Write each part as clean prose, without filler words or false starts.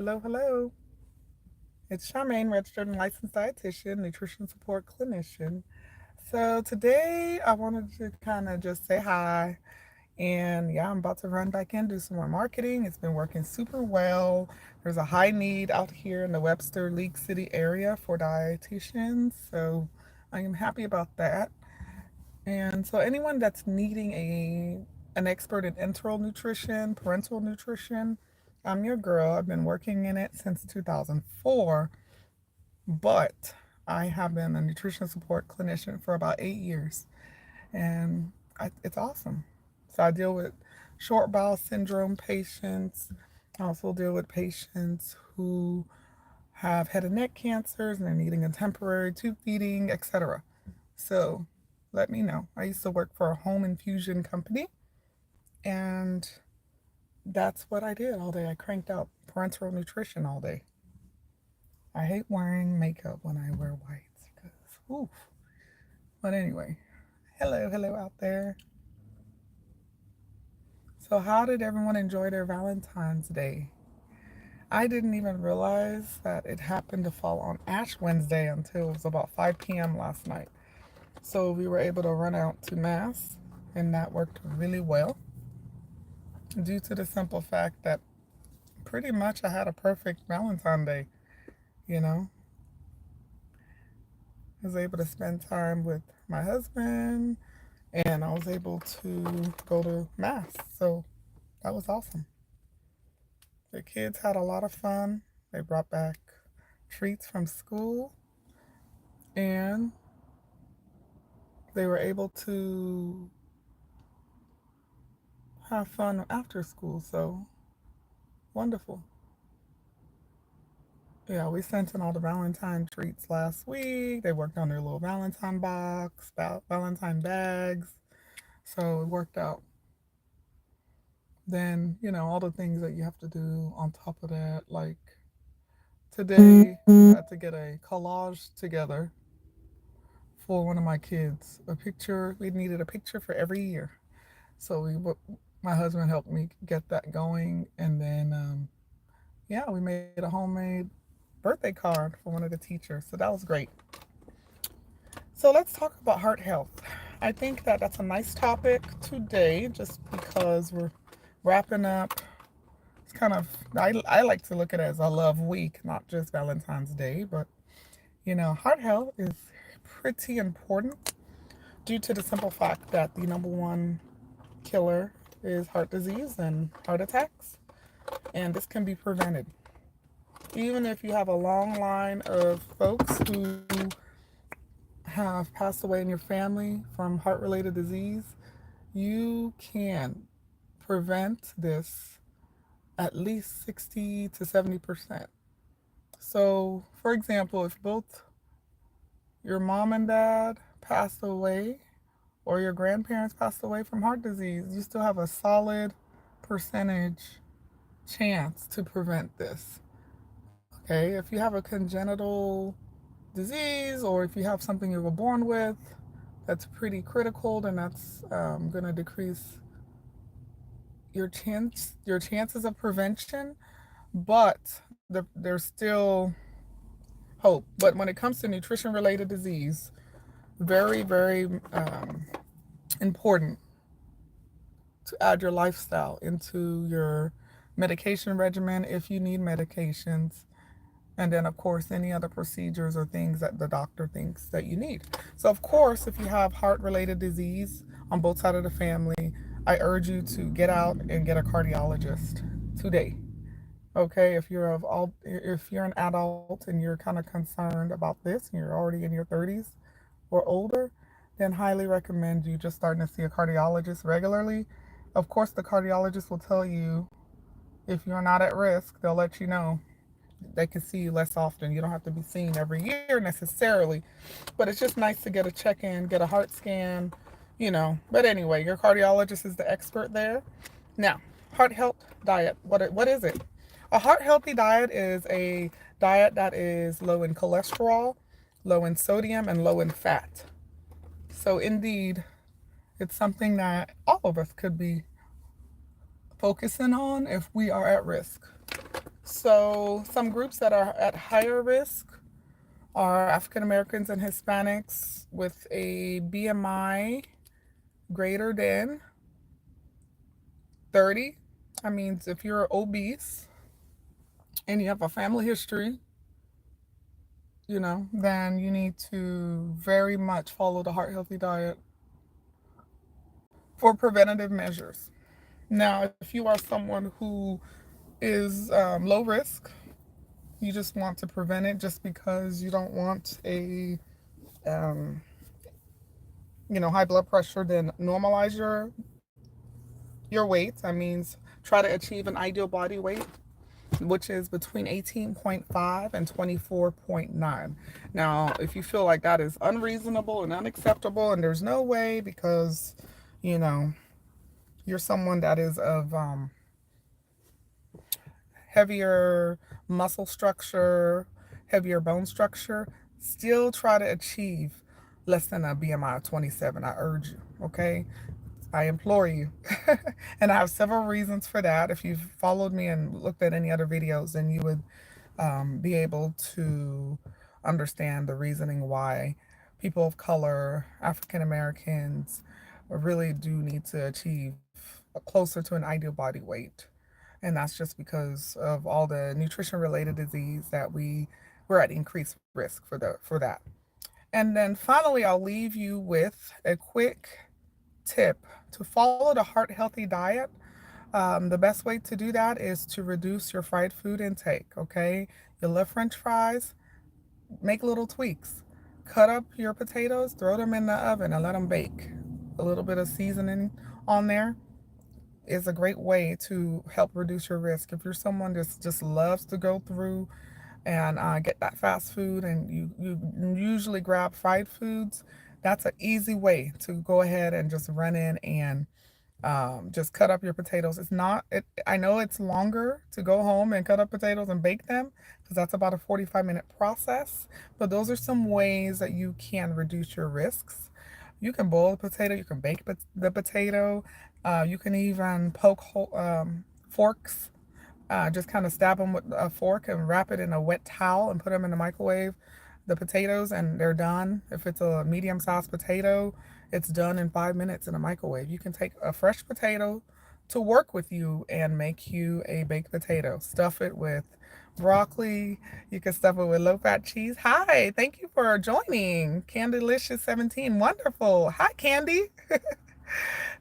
Hello, hello. It's Charmaine, registered and licensed dietitian, nutrition support clinician. So today I wanted to kind of just say hi. And yeah, I'm about to run back in, do some more marketing. It's been working super well. There's a high need out here in the Webster League City area for dietitians. So I am happy about that. And so anyone that's needing an expert in enteral nutrition, parental nutrition, I'm your girl. I've been working in it since 2004, but I have been a nutrition support clinician for about 8 years, and it's awesome. So I deal with short bowel syndrome patients. I also deal with patients who have head and neck cancers and they're needing a temporary tube feeding, etc. So let me know. I used to work for a home infusion company, and that's what I did all day. I cranked out parenteral nutrition all day. I hate wearing makeup when I wear whites because, oof. But anyway, hello, hello out there. So, how did everyone enjoy their Valentine's Day? I didn't even realize that it happened to fall on Ash Wednesday until it was about 5 p.m. last night. So, we were able to run out to Mass, and that worked really well due to the simple fact that pretty much I had a perfect Valentine's Day. You know, I was able to spend time with my husband and I was able to go to Mass. So that was awesome. The kids had a lot of fun. They brought back treats from school and they were able to have fun after school. So wonderful. Yeah, we sent in all the Valentine treats last week. They worked on their little Valentine box, Valentine bags. So it worked out. Then, all the things that you have to do on top of that, like today, we had to get a collage together for one of my kids. A picture, we needed a picture for every year. So my husband helped me get that going. And then, yeah, we made a homemade birthday card for one of the teachers. So that was great. So let's talk about heart health. I think that that's a nice topic today just because we're wrapping up. It's kind of, I like to look at it as a love week, not just Valentine's Day, but heart health is pretty important due to the simple fact that the number one killer is heart disease and heart attacks, and this can be prevented. Even if you have a long line of folks who have passed away in your family from heart related disease, you can prevent this at least 60 to 70%. So, for example, if both your mom and dad passed away or your grandparents passed away from heart disease, you still have a solid percentage chance to prevent this. Okay, if you have a congenital disease or if you have something you were born with that's pretty critical, then that's going to decrease your chances of prevention. But there's still hope. But when it comes to nutrition related disease, very, very important to add your lifestyle into your medication regimen if you need medications. And then, of course, any other procedures or things that the doctor thinks that you need. So, of course, if you have heart related disease on both sides of the family, I urge you to get out and get a cardiologist today. Okay, if you're an adult and you're kind of concerned about this and you're already in your 30s or older, then highly recommend you just starting to see a cardiologist regularly. Of course, the cardiologist will tell you if you're not at risk, they'll let you know. They can see you less often. You don't have to be seen every year necessarily, but it's just nice to get a check in, get a heart scan. But anyway, your cardiologist is the expert there. Now, heart health diet. What is it? A heart healthy diet is a diet that is low in cholesterol, low in sodium, and low in fat. So, indeed, it's something that all of us could be focusing on if we are at risk. So, some groups that are at higher risk are African Americans and Hispanics with a BMI greater than 30. I mean, if you're obese and you have a family history, then you need to very much follow the heart healthy diet for preventative measures. Now, if you are someone who is low risk, you just want to prevent it just because you don't want a um, high blood pressure, then normalize your weight. That means try to achieve an ideal body weight, which is between 18.5 and 24.9. Now, if you feel like that is unreasonable and unacceptable, and there's no way because, you know, you're someone that is of heavier muscle structure, heavier bone structure, still try to achieve less than a BMI of 27. I urge you, okay? I implore you. And I have several reasons for that. If you've followed me and looked at any other videos, then you would be able to understand the reasoning why people of color, African Americans, really do need to achieve closer to an ideal body weight. And that's just because of all the nutrition related disease that we're at increased risk for that. And then finally, I'll leave you with a quick tip to follow the heart healthy diet. The best way to do that is to reduce your fried food intake. Okay, you love French fries, make little tweaks. Cut up your potatoes, throw them in the oven, and let them bake. A little bit of seasoning on there is a great way to help reduce your risk. If you're someone that just loves to go through and get that fast food, and you usually grab fried foods, that's an easy way to go ahead and just run in and just cut up your potatoes. It's not, I know it's longer to go home and cut up potatoes and bake them because that's about a 45-minute process, but those are some ways that you can reduce your risks. You can boil the potato, you can bake the potato, you can even poke forks, just kind of stab them with a fork and wrap it in a wet towel and put them in the microwave, the potatoes, and they're done. If it's a medium sized potato, it's done in 5 minutes in a microwave. You can take a fresh potato to work with you and make you a baked potato. Stuff it with broccoli. You can stuff it with low fat cheese. Hi, thank you for joining. Candylicious17. Wonderful. Hi, Candy.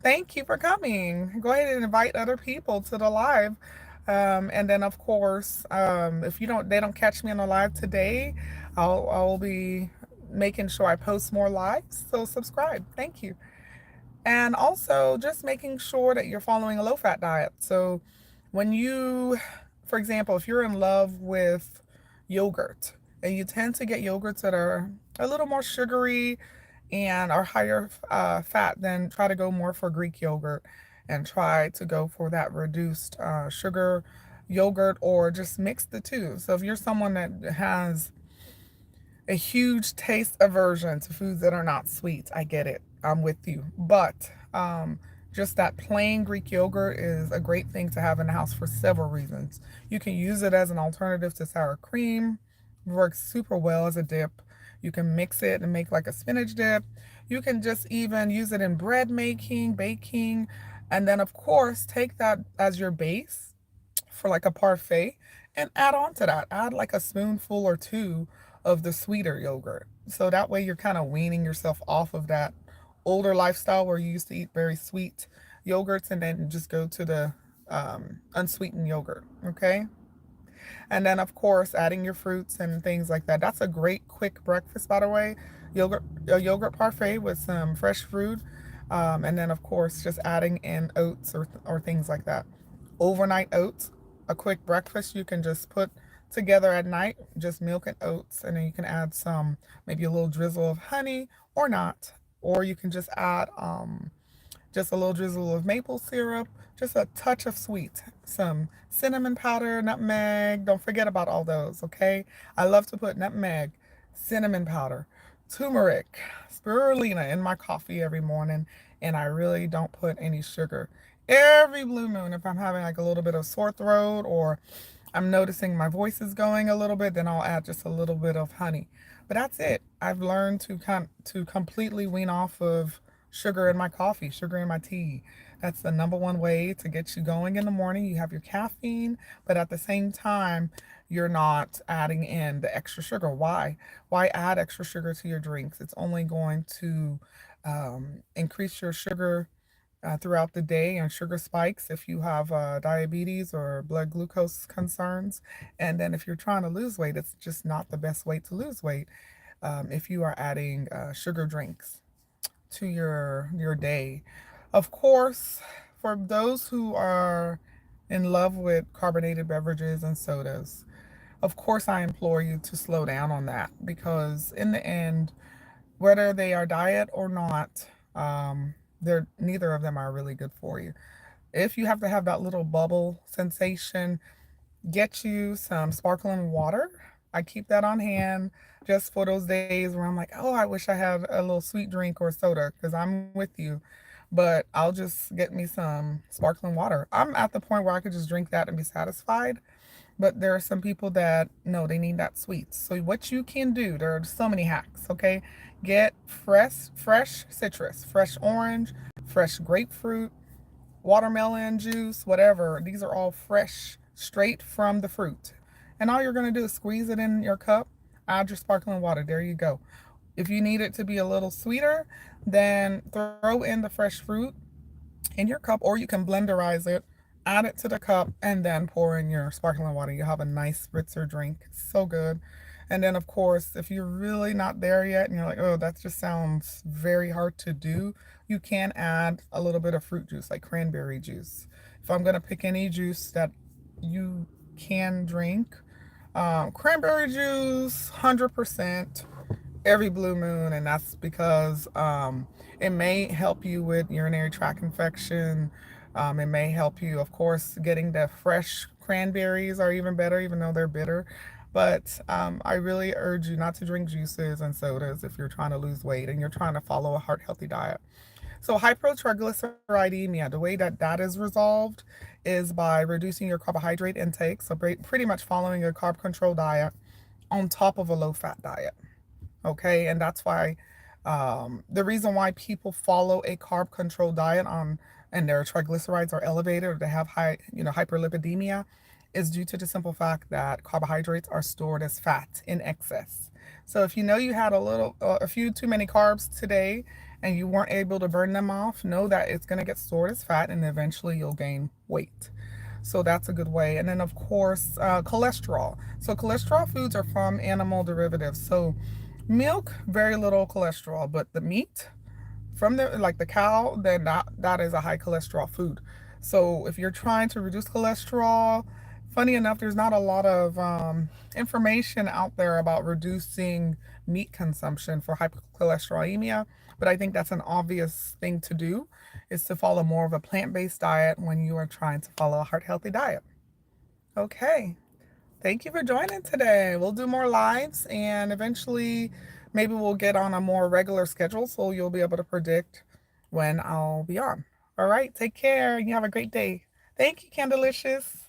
Thank you for coming. Go ahead and invite other people to the live. And then, of course, if they don't catch me on the live today, I'll be making sure I post more lives. So subscribe. Thank you. And also just making sure that you're following a low fat diet. So when for example, if you're in love with yogurt and you tend to get yogurts that are a little more sugary and are higher fat, then try to go more for Greek yogurt and try to go for that reduced sugar yogurt, or just mix the two. So if you're someone that has a huge taste aversion to foods that are not sweet, I get it. I'm with you. But just that plain Greek yogurt is a great thing to have in the house for several reasons. You can use it as an alternative to sour cream. It works super well as a dip. You can mix it and make like a spinach dip. You can just even use it in bread making, baking, and then of course take that as your base for like a parfait and add on to that. Add like a spoonful or two of the sweeter yogurt. So that way you're kind of weaning yourself off of that older lifestyle where you used to eat very sweet yogurts and then just go to the unsweetened yogurt. Okay. And then, of course, adding your fruits and things like that. That's a great quick breakfast, by the way. A yogurt parfait with some fresh fruit. And then, of course, just adding in oats or things like that. Overnight oats, a quick breakfast you can just put together at night, just milk and oats. And then you can add maybe a little drizzle of honey or not. Or you can just add just a little drizzle of maple syrup, just a touch of sweet, some cinnamon powder, nutmeg. Don't forget about all those, okay? I love to put nutmeg, cinnamon powder, turmeric, spirulina in my coffee every morning, and I really don't put any sugar. Every blue moon, if I'm having like a little bit of sore throat or I'm noticing my voice is going a little bit, then I'll add just a little bit of honey. But that's it. I've learned to completely wean off of sugar in my coffee, sugar in my tea. That's the number one way to get you going in the morning. You have your caffeine, but at the same time, you're not adding in the extra sugar. Why? Why add extra sugar to your drinks? It's only going to increase your sugar throughout the day and sugar spikes if you have diabetes or blood glucose concerns. And then if you're trying to lose weight, it's just not the best way to lose weight if you are adding sugar drinks to your day. Of course, for those who are in love with carbonated beverages and sodas, of course I implore you to slow down on that because in the end, whether they are diet or not, they're neither of them are really good for you. If you have to have that little bubble sensation, get you some sparkling water. I keep that on hand just for those days where I'm like, oh, I wish I had a little sweet drink or soda because I'm with you. But I'll just get me some sparkling water. I'm at the point where I could just drink that and be satisfied. But there are some people that no, they need that sweet. So what you can do, there are so many hacks. Okay, get fresh citrus, fresh orange, fresh grapefruit, watermelon juice, whatever. These are all fresh, straight from the fruit. And all you're gonna do is squeeze it in your cup, add your sparkling water. There you go. If you need it to be a little sweeter, then throw in the fresh fruit in your cup, or you can blenderize it, add it to the cup, and then pour in your sparkling water. You have a nice spritzer drink. It's so good. And then, of course, if you're really not there yet and you're like, oh, that just sounds very hard to do, you can add a little bit of fruit juice, like cranberry juice. If I'm going to pick any juice that you can drink, cranberry juice, 100% every blue moon, and that's because it may help you with urinary tract infection. It may help you, of course, getting the fresh cranberries are even better, even though they're bitter. But I really urge you not to drink juices and sodas if you're trying to lose weight and you're trying to follow a heart healthy diet. So hypertriglyceridemia, the way that that is resolved is by reducing your carbohydrate intake. So pretty much following a carb control diet on top of a low fat diet. Okay, and that's why the reason why people follow a carb control diet on and their triglycerides are elevated or they have high, hyperlipidemia is due to the simple fact that carbohydrates are stored as fat in excess. So if you know you had a few too many carbs today and you weren't able to burn them off, know that it's going to get stored as fat and eventually you'll gain weight. So that's a good way. And then, of course, cholesterol. So cholesterol foods are from animal derivatives. So milk, very little cholesterol, but the meat from the cow, then that is a high cholesterol food. So if you're trying to reduce cholesterol, funny enough, there's not a lot of information out there about reducing meat consumption for hypercholesterolemia, but I think that's an obvious thing to do is to follow more of a plant-based diet when you are trying to follow a heart healthy diet. Okay. Thank you for joining today. We'll do more lives and eventually maybe we'll get on a more regular schedule so you'll be able to predict when I'll be on. All right, take care and you have a great day. Thank you, Candelicious.